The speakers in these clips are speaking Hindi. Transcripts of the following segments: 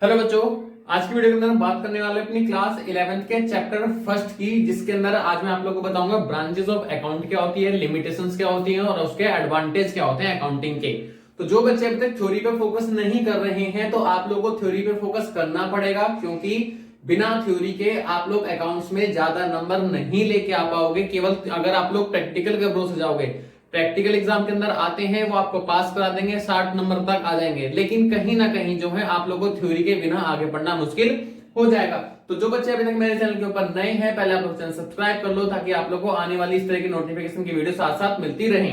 हेलो बच्चों, आज की वीडियो के अंदर हम बात करने वाले हैं अपनी क्लास 11th के चैप्टर फर्स्ट की, जिसके अंदर आज मैं आप लोगों को बताऊंगा ब्रांचेस ऑफ अकाउंट क्या होती है, लिमिटेशंस क्या होती हैं और उसके एडवांटेज क्या होते हैं अकाउंटिंग के। तो जो बच्चे अभी तक थ्योरी पे फोकस नहीं कर रहे हैं तो आप लोगों को थ्योरी पे फोकस करना पड़ेगा, क्योंकि बिना थ्योरी के आप लोग अकाउंट्स में ज्यादा नंबर नहीं लेके आ पाओगे। केवल अगर आप लोग प्रैक्टिकल के भरोसे जाओगे, प्रैक्टिकल एग्जाम के अंदर आते हैं वो आपको पास करा देंगे, 60 नंबर तक आ जाएंगे, लेकिन कहीं ना कहीं जो है आप लोगों को थ्योरी के बिना आगे बढ़ना मुश्किल हो जाएगा। तो जो बच्चे अभी तक मेरे चैनल के ऊपर नए हैं, पहले आप लोग चैनल सब्सक्राइब कर लो ताकि आप लोग को आने वाली इस तरह की नोटिफिकेशन की वीडियो साथ साथ मिलती रहे।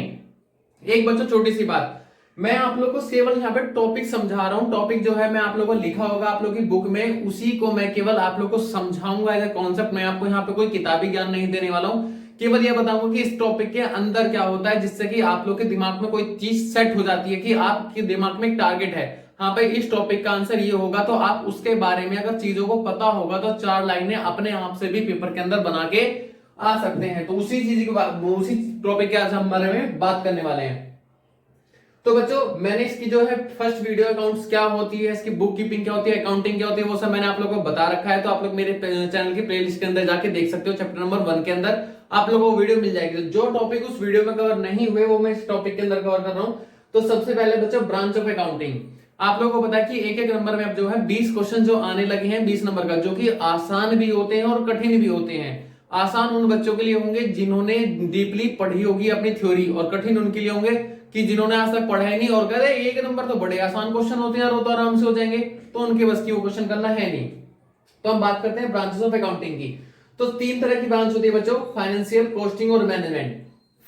एक बच्चों छोटी सी बात, मैं आप लोग को केवल यहाँ पे टॉपिक समझा रहा हूँ। टॉपिक जो है मैं आप लोगों को लिखा होगा आप लोग की बुक में, उसी को मैं केवल आप लोग को समझाऊंगा एज ए कॉन्सेप्ट। मैं आपको यहाँ पे कोई किताबी ज्ञान नहीं देने वाला हूँ, केवल ये बताऊंगा कि इस टॉपिक के अंदर क्या होता है, जिससे कि आप लोग के दिमाग में कोई चीज सेट हो जाती है कि आपके दिमाग में एक टारगेट है, हाँ भाई इस टॉपिक का आंसर ये होगा, तो आप उसके बारे में अगर चीजों को पता होगा तो 4 लाइनें अपने आप से भी पेपर के अंदर बना के आ सकते हैं। तो उसी चीज की उसी टॉपिक के आज हम बारे में बात करने वाले हैं। तो बच्चों, मैंने इसकी जो है फर्स्ट वीडियो अकाउंट्स क्या होती है, इसकी बुक कीपिंग क्या होती है, अकाउंटिंग क्या होती है, वो सब मैंने आप लोगों को बता रखा है। तो आप लोग मेरे चैनल की प्लेलिस्ट के अंदर जाके देख सकते हो। चैप्टर नंबर 1 के अंदर आप लोगों को वीडियो मिल जाएगी। जो टॉपिक उस वीडियो में कवर नहीं हुए वो मैं इस टॉपिक के अंदर कवर कर रहा हूं। तो सबसे पहले बच्चों, ब्रांच ऑफ अकाउंटिंग। आप लोगों को पता है कि एक एक नंबर में अब जो है 20 क्वेश्चन जो आने लगे हैं 20 नंबर का, जो कि आसान भी होते हैं और कठिन भी होते हैं। आसान उन बच्चों के लिए होंगे जिन्होंने डीपली पढ़ी होगी अपनी थ्योरी, और कठिन उनके लिए होंगे कि जिन्होंने आज तक पढ़ा ही नहीं और कह रहे एक नंबर तो बड़े आसान क्वेश्चन होते हैं और वो तो आराम से हो जाएंगे, तो उनके बस की वो क्वेश्चन करना है नहीं। तो हम बात करते हैं ब्रांचेस ऑफ अकाउंटिंग की। तो 3 तरह की ब्रांच होती है बच्चों, फाइनेंशियल, कॉस्टिंग और मैनेजमेंट।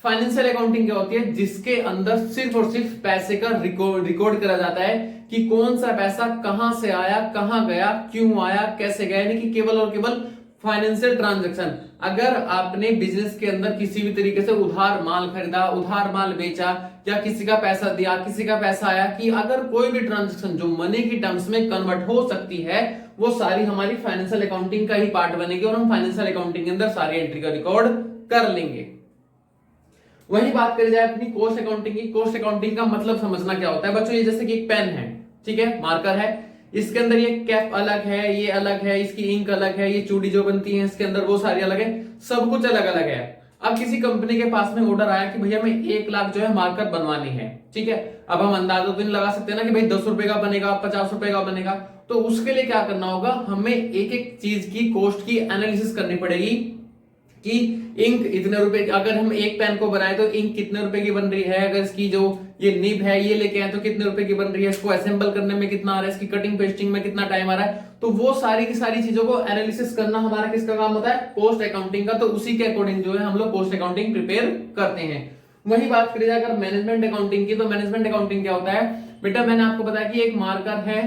फाइनेंशियल अकाउंटिंग क्या होती है, जिसके अंदर सिर्फ और सिर्फ पैसे का रिकॉर्ड करा जाता है कि कौन सा पैसा कहां से आया, कहां गया, क्यों आया, कैसे गया, यानी कि केवल और केवल फाइनेंशियल ट्रांजैक्शन। अगर आपने बिजनेस के अंदर किसी भी तरीके से उधार माल खरीदा, उधार माल बेचा, या किसी का पैसा दिया, किसी का पैसा आया, कि अगर कोई भी ट्रांजैक्शन जो मनी की टर्म्स में कन्वर्ट हो सकती है, वो सारी हमारी फाइनेंशियल अकाउंटिंग का ही पार्ट बनेगी और हम फाइनेंशियल अकाउंटिंग के अंदर सारी एंट्री का रिकॉर्ड कर लेंगे। वही बात करी जाए अपनी कॉस्ट अकाउंटिंग की। कॉस्ट अकाउंटिंग का मतलब समझना क्या होता है बच्चों, ये जैसे कि एक पेन है, ठीक है, मार्कर है, इसके अंदर ये कैप अलग है, ये अलग है, इसकी इंक अलग है, ये चूड़ी जो बनती है इसके अंदर वो सारी अलग है, सब कुछ अलग अलग है। अब किसी कंपनी के पास में ऑर्डर आया कि भैया मैं 1 लाख जो है मार्कर बनवानी है, ठीक है। अब हम अंदाजा तो नहीं लगा सकते ना कि भाई 10 रुपए का बनेगा, 50 रुपए का बनेगा। तो उसके लिए क्या करना होगा, हमें एक एक चीज की कॉस्ट की एनालिसिस करनी पड़ेगी कि इंक इतने रुपए, अगर हम एक पेन को बनाए तो इंक कितने रुपए की बन रही है, अगर इसकी जो ये निब है ये लेके आए तो कितने रुपए की बन रही है, इसको असेंबल करने में कितना आ रहा है, इसकी कटिंग पेस्टिंग में कितना टाइम आ रहा है। तो वो सारी की सारी चीजों को एनालिसिस करना हमारा किसका काम होता है, कॉस्ट अकाउंटिंग का। तो उसी के अकॉर्डिंग जो है हम लोग कॉस्ट अकाउंटिंग प्रिपेयर करते हैं। वही बात करी जाए अगर मैनेजमेंट अकाउंटिंग की, तो मैनेजमेंट अकाउंटिंग क्या होता है बेटा, मैंने आपको बताया कि एक मार्कर है,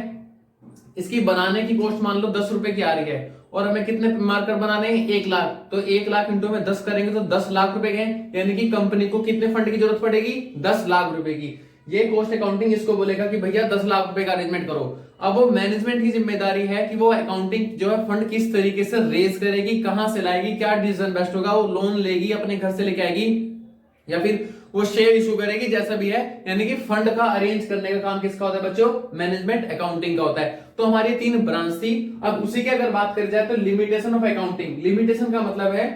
इसकी बनाने की कॉस्ट मान लो 10 रुपए की आ रही है, और हमें कितने मार्कर बनाने हैं, 1 लाख। तो 1 लाख इंटू में 10 करेंगे तो 10 लाख रुपए गए, यानी कि कंपनी को कितने फंड की जरूरत पड़ेगी, 10 लाख रुपए की। ये कॉस्ट अकाउंटिंग इसको बोलेगा कि भैया 10 लाख रुपए का अरेंजमेंट करो। अब वो मैनेजमेंट की जिम्मेदारी है कि वो अकाउंटिंग जो है फंड किस तरीके से रेज करेगी, कहां से लाएगी, क्या डिसीजन बेस्ट होगा, वो लोन लेगी, अपने घर से लेके आएगी, या फिर वो शेयर इशू करेगी, जैसा भी है। यानी कि फंड का अरेंज करने का काम किसका होता है बच्चों, मैनेजमेंट अकाउंटिंग का होता है। तो हमारी 3 ब्रांच थी। अब उसी की अगर बात करी जाए तो लिमिटेशन ऑफ अकाउंटिंग। लिमिटेशन का मतलब है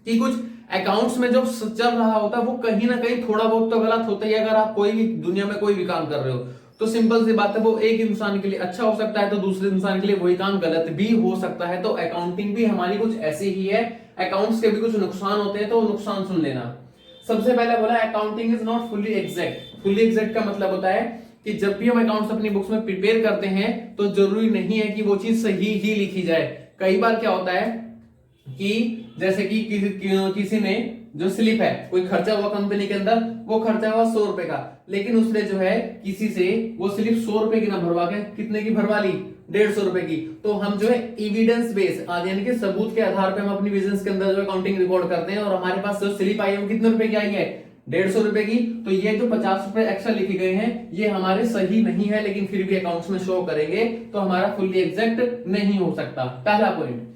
कि कुछ अकाउंट्स में जो चल रहा होता है वो कहीं ना कहीं थोड़ा बहुत तो गलत होता ही है। अगर आप कोई भी दुनिया में कोई भी काम कर रहे हो तो सिंपल सी बात है, वो एक इंसान के लिए अच्छा हो सकता है तो दूसरे इंसान के लिए वही काम गलत भी हो सकता है। तो अकाउंटिंग भी हमारी कुछ ऐसी ही है, अकाउंट्स के भी कुछ नुकसान होते हैं, तो नुकसान सुन लेना। सबसे पहले बोला accounting is not fully exact. Fully exact का मतलब होता है कि जब भी हम अकाउंट्स अपनी बुक्स में प्रिपेयर करते हैं तो जरूरी नहीं है कि वो चीज सही ही लिखी जाए। कई बार क्या होता है कि जैसे कि किसी ने जो स्लिप है, कोई खर्चा हुआ कंपनी के अंदर, वो खर्चा हुआ 100 रुपए का, लेकिन उसने जो है किसी से वो स्लिप 100 रुपए की ना भरवा के कितने की भरवा ली, 150 रुपए की। तो हम जो है एविडेंस बेस यानी कि सबूत के आधार पर हम अपनी बिजनेस के अंदर जो अकाउंटिंग रिकॉर्ड करते हैं, और हमारे पास जो स्लिप आई है वो कितने रुपए की आई है, 150 रुपए की। तो ये जो 50 रुपए एक्स्ट्रा लिखे गए हैं ये हमारे सही नहीं है, लेकिन फिर भी अकाउंट्स में शो करेंगे, तो हमारा फुल्ली एग्जैक्ट नहीं हो सकता। पहला पॉइंट।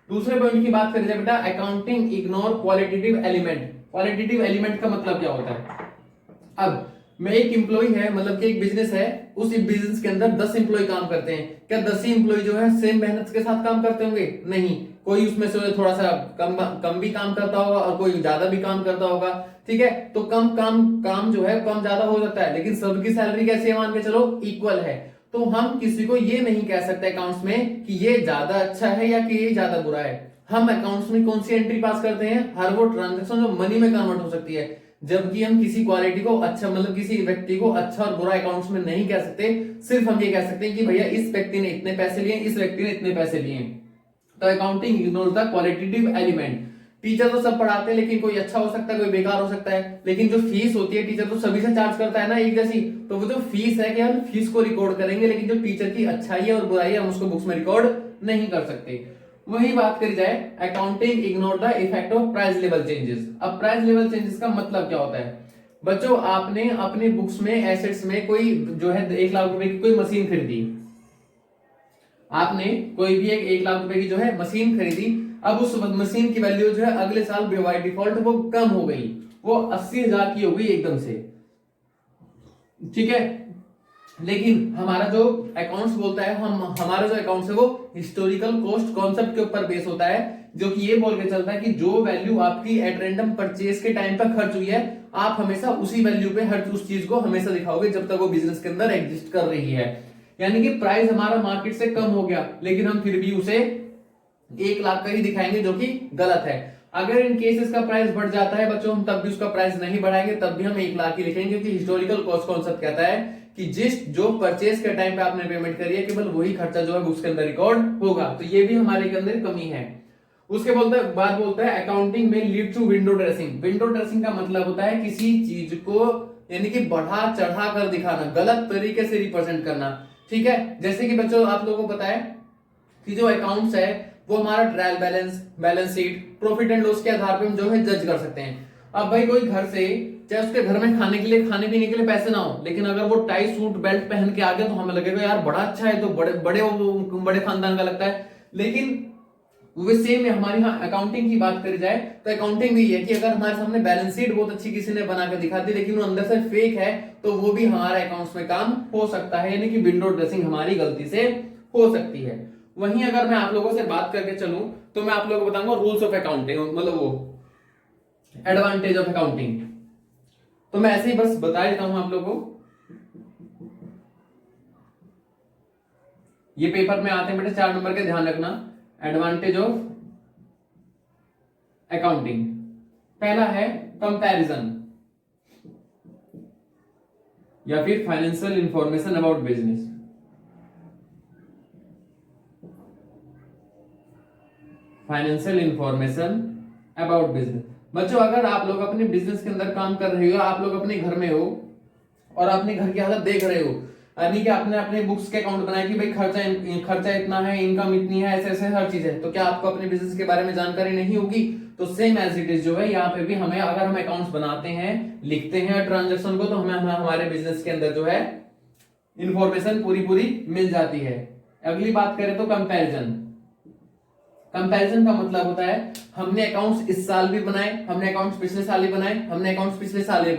दूसरे पॉइंट की बात करें बेटा, accounting ignore qualitative element. Qualitative element का मतलब क्या होता है, अब मैं एक एम्प्लॉय है, मतलब कि एक बिजनेस है, उस बिजनेस के अंदर 10 एम्प्लॉय काम करते हैं, क्या 10 ही एम्प्लॉय जो है सेम मेहनत के साथ काम करते होंगे? नहीं, कोई उसमें से थोड़ा सा कम भी काम करता होगा और कोई ज्यादा भी काम करता होगा, ठीक है। तो काम जो है कम ज्यादा हो सकता है, लेकिन सबकी सैलरी कैसी है, मान के चलो इक्वल है। तो हम किसी को ये नहीं कह सकते अकाउंट्स में कि ये ज्यादा अच्छा है या कि ये ज्यादा बुरा है। हम अकाउंट्स में कौन सी एंट्री पास करते हैं? हर वो ट्रांजेक्शन जो मनी में कन्वर्ट हो सकती है। जबकि हम किसी क्वालिटी को अच्छा, मतलब किसी व्यक्ति को अच्छा और बुरा अकाउंट्स में नहीं कह सकते, सिर्फ हम ये कह सकते हैं कि भैया इस व्यक्ति ने इतने पैसे लिए, इस व्यक्ति ने इतने पैसे लिए। तो accounting ignores the qualitative element. Teacher तो सब पढ़ाते हैं, लेकिन कोई अच्छा हो सकता है, कोई बेकार हो सकता है, लेकिन जो फीस होती है टीचर तो सभी से चार्ज करता है ना एक जैसी। तो वो जो फीस है कि हम फीस को रिकॉर्ड करेंगे, लेकिन जो टीचर की अच्छाई है और बुराई है हम उसको बुक्स में रिकॉर्ड नहीं कर सकते। वही बात करी जाए, accounting ignore the effect of price level changes. अब प्राइस लेवल चेंजेस का मतलब क्या होता है? बच्चों, आपने अपने बुक्स में एसेट्स में कोई जो है 1 लाख रुपए की कोई मशीन खरीदी, आपने कोई भी एक 1 लाख रुपए की जो है मशीन खरीदी। अब उस मशीन की वैल्यू जो है अगले साल बाय डिफॉल्ट वो कम हो गई, वो 80,000 की हो गई एकदम से, ठीक है। लेकिन हमारा जो अकाउंट्स बोलता है, हमारा जो अकाउंट्स है वो हिस्टोरिकल कॉस्ट कॉन्सेप्ट के ऊपर बेस होता है, जो कि ये बोल के चलता है कि जो वैल्यू आपकी एट रैंडम परचेज के टाइम पर खर्च हुई है, आप हमेशा उसी वैल्यू पे हर उस चीज को हमेशा दिखाओगे जब तक वो बिजनेस के अंदर एग्जिस्ट कर रही है। यानी कि प्राइस हमारा मार्केट से कम हो गया, लेकिन हम फिर भी उसे 1 लाख का ही दिखाएंगे, जो कि गलत है। अगर इन केस इसका प्राइस बढ़ जाता है बच्चों, हम तब भी उसका प्राइस नहीं बढ़ाएंगे, तब भी हम 1 लाख ही लिखेंगे, क्योंकि हिस्टोरिकल कॉस्ट कॉन्सेप्ट कहता है कि जो परचेज के टाइम पे आपने पेमेंट करी है, केवल वही खर्चा जो है बुक्स के अंदर रिकॉर्ड होगा। तो ये भी हमारे के अंदर कमी है। उसके बाद बोलता है अकाउंटिंग में lead to window dressing. Window dressing का मतलब होता है किसी चीज को यानी कि बढ़ा चढ़ा कर दिखाना, गलत तरीके से रिप्रेजेंट करना, ठीक है। जैसे कि बच्चों आप लोगों को पता है कि जो अकाउंट्स है वो हमारा trial balance, balance sheet, profit and loss के आधार पे हम जो है जज कर सकते हैं। अब भाई कोई घर से, चाहे उसके घर में खाने पीने के लिए पैसे ना हो, लेकिन अगर वो टाई सूट बेल्ट पहन के आ गया तो हमें लगेगा यार बड़ा अच्छा है, तो बड़े खानदान का लगता है। लेकिन वो सेम है हमारी यहाँ अकाउंटिंग की बात करी जाए तो अकाउंटिंग भी है कि अगर हमारे सामने बैलेंस शीट बहुत अच्छी किसी ने बना के दिखा दी, लेकिन वो अंदर से फेक है, तो वो भी हमारे अकाउंट्स में काम हो सकता है, यानी कि विंडो ड्रेसिंग हमारी गलती से हो सकती है। वहीं अगर मैं आप लोगों से बात करके चलूं तो मैं आप लोगों को बताऊंगा रूल्स ऑफ अकाउंटिंग, मतलब वो एडवांटेज ऑफ अकाउंटिंग। तो मैं ऐसे ही बस बता देता हूं आप लोगों को, ये पेपर में आते हैं बेटे 4 नंबर के, ध्यान रखना। एडवांटेज ऑफ अकाउंटिंग, पहला है कंपैरिजन या फिर financial information about business. Financial information about business. बच्चों अगर आप लोग अपने बिजनेस के अंदर काम कर रहे हो, आप लोग अपने घर में हो और अपने घर की हालत देख रहे हो, यानी कि आपने अपने बुक्स के अकाउंट बनाए कि भाई खर्चा इतना है, इनकम इतनी है, ऐसे ऐसे हर चीज है, तो क्या आपको अपने बिजनेस के बारे में जानकारी नहीं होगी? तो सेम एज इट इज जो है यहाँ पे भी हमें, अगर हम अकाउंट्स बनाते हैं, लिखते हैं ट्रांजेक्शन को, तो हमें हमारे बिजनेस के अंदर जो है इंफॉर्मेशन पूरी मिल जाती है। अगली बात करें तो कंपैरिजन। कंपैरिजन का मतलब होता है हमने अकाउंट्स इस साल भी बनाए, हमने अकाउंट्स पिछले साल भी बनाए, हमने अकाउंट्स पिछले साल भी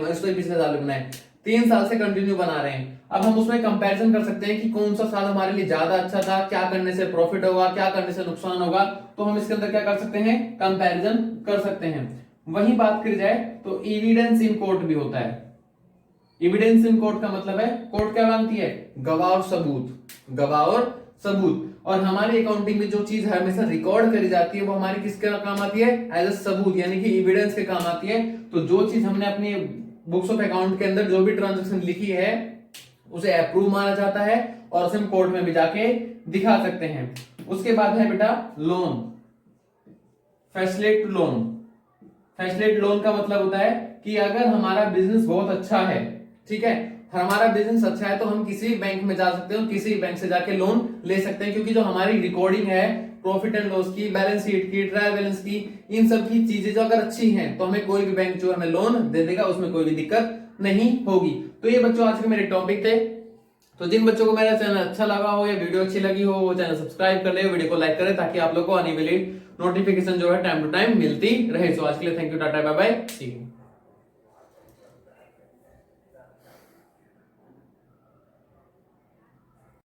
बनाए, 3 साल से कंटिन्यू बना रहे हैं। अब हम उसमें कंपैरिजन कर सकते हैं कि कौन सा साल हमारे लिए ज्यादा अच्छा था, क्या करने से प्रॉफिट होगा, क्या करने से नुकसान होगा, तो हम इसके अंदर क्या कर सकते हैं? कंपैरिजन कर सकते हैं। वहीं बात करी जाए तो एविडेंस इन कोर्ट भी होता है। एविडेंस इन कोर्ट का मतलब है, कोर्ट क्या मांगती है? गवाह और सबूत, गवाह और सबूत। और हमारी अकाउंटिंग में जो चीज हमेशा रिकॉर्ड करी जाती है वो हमारी किसके काम आती है? एज अ सबूत, यानी कि एविडेंस के काम आती है। तो जो चीज हमने अपनी बुक्स ऑफ अकाउंट के अंदर जो भी ट्रांजेक्शन लिखी है उसे अप्रूव माना जाता है और उसे हम कोर्ट में भी जाके दिखा सकते हैं। उसके बाद है बेटा loan, facilitate loan. Facilitate loan का मतलब होता है कि अगर हमारा बिजनेस बहुत अच्छा है, ठीक है, हमारा बिजनेस अच्छा है, तो हम किसी बैंक में जा सकते हैं, किसी बैंक से जाके लोन ले सकते हैं, क्योंकि जो हमारी रिकॉर्डिंग है प्रॉफिट एंड लॉस की, बैलेंस शीट की, ट्रायल बैलेंस की, इन सब की चीजें जो अगर अच्छी हैं तो हमें कोई भी बैंक जो हमें लोन दे देगा, उसमें कोई भी दिक्कत नहीं होगी। तो ये बच्चों आज के मेरे टॉपिक थे। तो जिन बच्चों को मेरा चैनल अच्छा लगा हो या वीडियो अच्छी लगी हो वो चैनल सब्सक्राइब कर ले, वीडियो को लाइक करें, ताकि आप लोग को आने वाली नोटिफिकेशन जो है टाइम टू टाइम मिलती रहे। सो आज के लिए thank you, ta-ta bye bye, see you.